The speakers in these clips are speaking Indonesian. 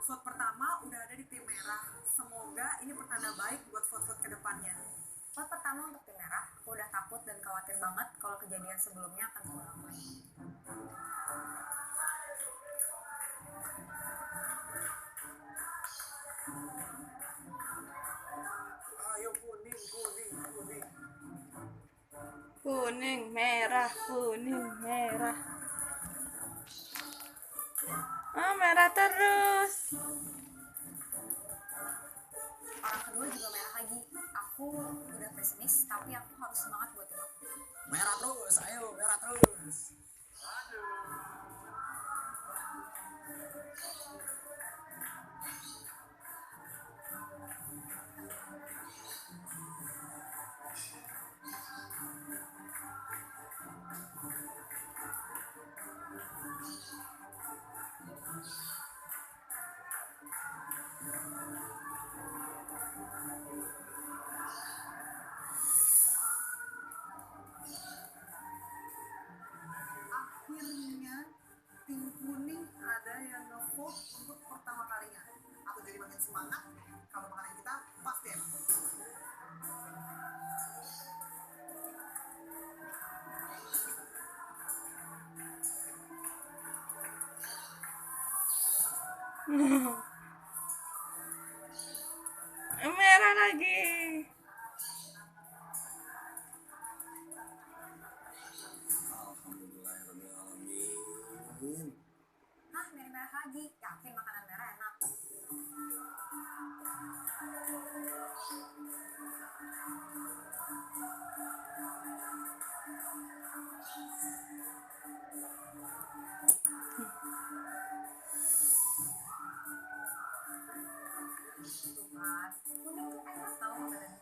Vote pertama udah ada di tim merah. Semoga ini pertanda baik buat vote-vote kedepannya. Vote pertama untuk tim merah. Aku udah takut dan khawatir banget kalau kejadian sebelumnya akan terulang lagi. Ayo kuning, kuning, kuning. Kuning, merah, kuning, merah. Ah, merah terus. Orang kedua juga merah lagi. Aku udah pesimis, tapi aku harus semangat buat tim aku. Merah terus, ayo merah terus. Akhirnya tim kuning ada yang nge-vote untuk pertama kalinya. Aku jadi makin semangat kalau makanan kita pasti enak. Merah lagi. Alhamdulillahirrahmanirrahim. Hah, merah lagi. Yakin makanan merah enak? Tuh kan, kuning tuh enak tau makanannya.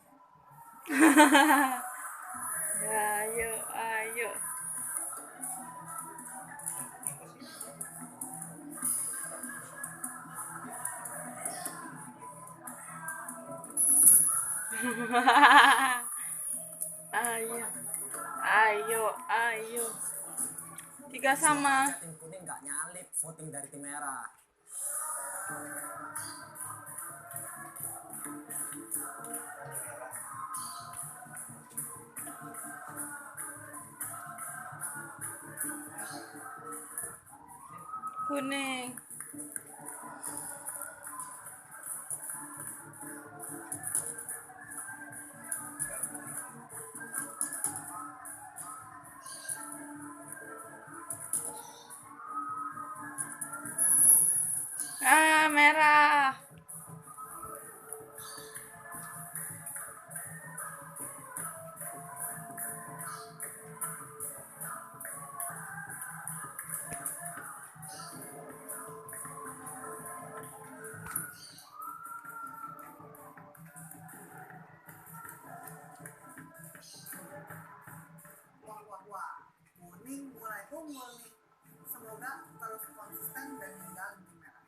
Ayo, ayo. Ayo, ayo, ayo. 3 sama. Tim kuning nggak nyalip voting dari tim merah. Kuning. Ah, merah. Wah, wah, wah. Kuning mulai unggul nih. Semoga terus konsisten dan ninggalin tim merah.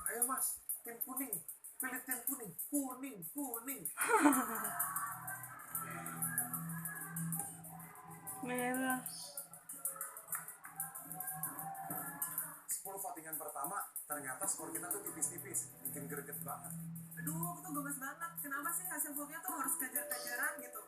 Ayo mas, tim kuning. Pilih tim kuning. Kuning, kuning. Merah. 10 votingan pertama, ternyata skor kita tuh tipis-tipis. Bikin greget banget. Aduh, itu gemes banget. Kenapa sih hasil vote-nya tuh harus kejar-kejaran gitu?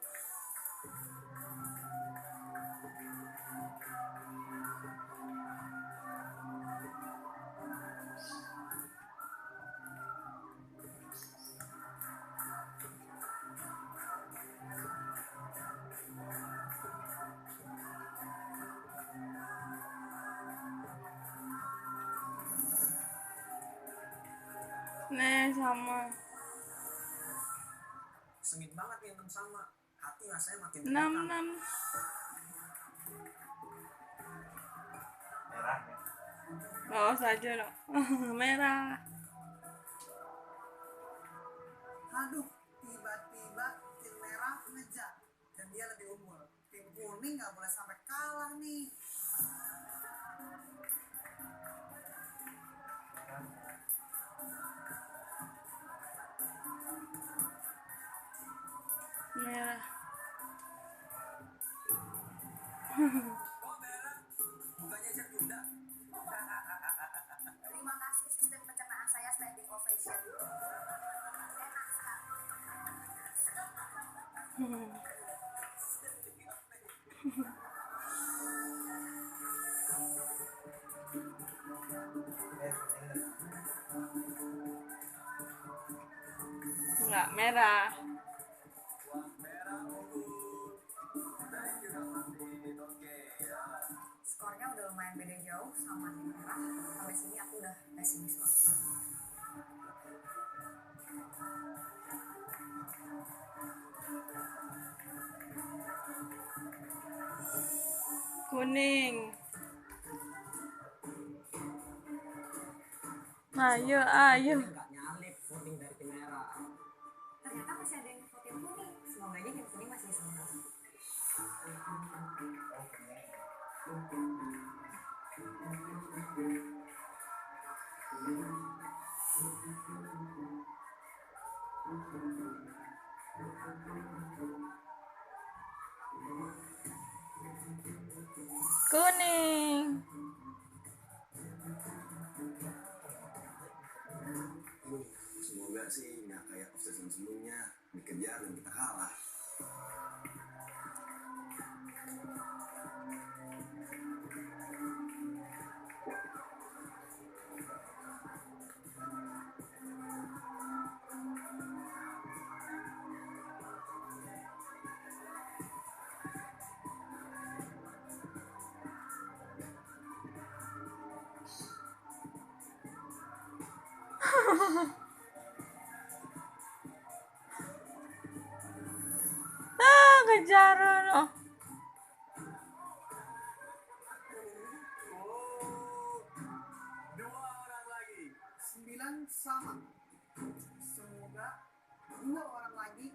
Nih sama. Sengit banget nih 6 sama. Hati rasanya makin 6 tekan. 6. Merah ya. Bawa saja dong. Merah. Aduh, tiba-tiba tim merah ngejar dan dia lebih unggul. Tim kuning nggak boleh sampai kalah nih. Merah. Kok merah? Bukannya siap Yuda? Terima kasih sistem pencernaan saya standing ovation. Enak sekali. Enggak merah. Wah, merah unggul. Thank you, Kak Martin. Oke. Skornya udah lumayan beda jauh sama tim merah. Sampai sini aku udah pesimis banget. Kuning. Ayo, ayo. Nggak nyalip voting dari tim merah. Ternyata masih ada yang voting kuning. Semoga aja tim kuning masih senang. Kuning. Semoga sih nggak kayak off season sebelumnya dikejar dan kita kalah. Kejaran. Oh. Dua orang lagi. 9 sama. Semoga 2 orang lagi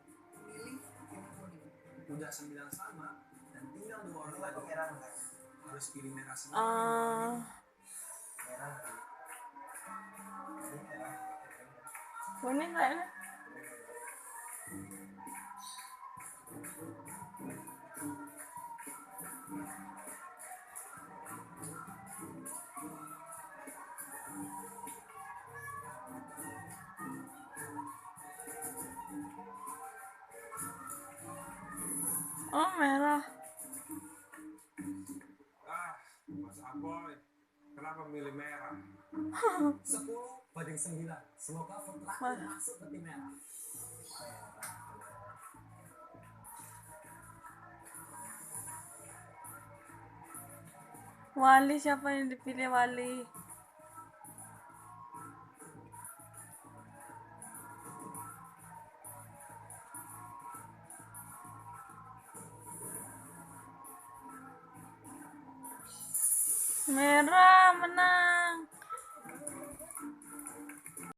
milih tim kuning. Udah 9 sama dan tinggal 2 orang lagi. Harus pilih merah semua. Kuning kayaknya. Oh, merah. Mas Aboy, kenapa milih merah? 10-9. Semoga vote terakhir masuk ke tim merah. Wali, siapa yang dipilih Wali? Merah menang.